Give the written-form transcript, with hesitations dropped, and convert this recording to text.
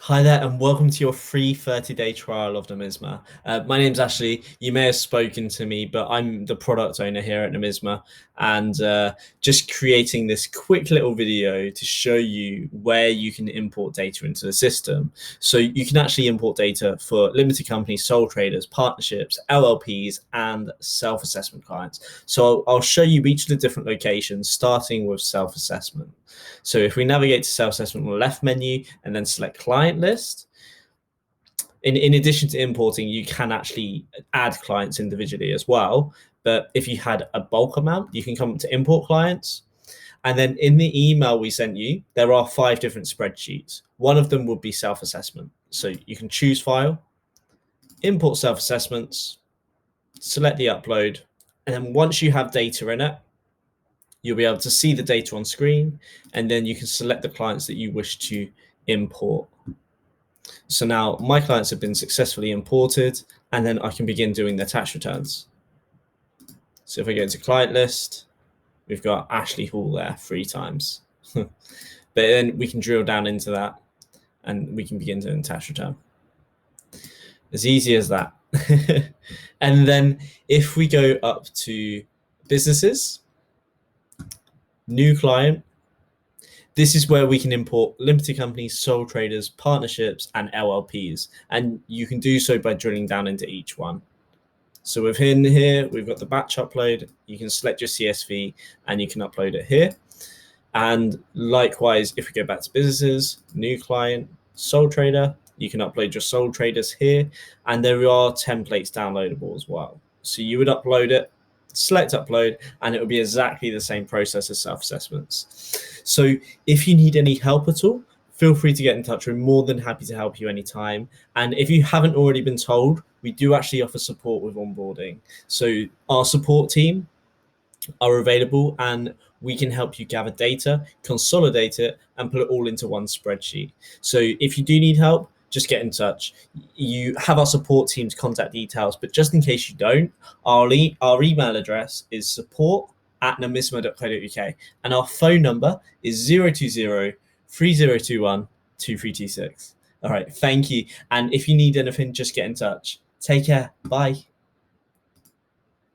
Hi there, and welcome to your free 30-day trial of Numisma. My name's Ashley. You may have spoken to me, but I'm the product owner here at Numisma, and just creating this quick little video to show you where you can import data into the system. So you can actually import data for limited companies, sole traders, partnerships, LLPs, and self-assessment clients. So I'll show you each of the different locations, starting with self-assessment. So if we navigate to self-assessment on the left menu and then select client list, in addition to importing, you can actually add clients individually as well. But if you had a bulk amount, you can come to import clients. And then in the email we sent you, there are 5 different spreadsheets. One of them would be self-assessment. So you can choose file, import self-assessments, select the upload. And then once you have data in it, you'll be able to see the data on screen, and then you can select the clients that you wish to import. So now my clients have been successfully imported, and then I can begin doing their tax returns. So if I go to client list, we've got Ashley Hall there 3 times. But then we can drill down into that and we can begin doing tax return. As easy as that. And then if we go up to businesses, new client, this is where we can import limited companies, sole traders, partnerships, and LLPs. And you can do so by drilling down into each one. So within here, we've got the batch upload. You can select your CSV and you can upload it here. And likewise, if we go back to businesses, new client, sole trader, you can upload your sole traders here. And there are templates downloadable as well. So you would upload it, select upload, and it will be exactly the same process as self-assessments. So if you need any help at all, feel free to get in touch. We're more than happy to help you anytime. And if you haven't already been told, we do actually offer support with onboarding. So our support team are available and we can help you gather data, consolidate it, and put it all into one spreadsheet. So if you do need help, just get in touch. You have our support team's contact details, but just in case you don't, our email address is support@numisma.co.uk, and our phone number is 020-3021-2326. All right, thank you. And if you need anything, just get in touch. Take care. Bye.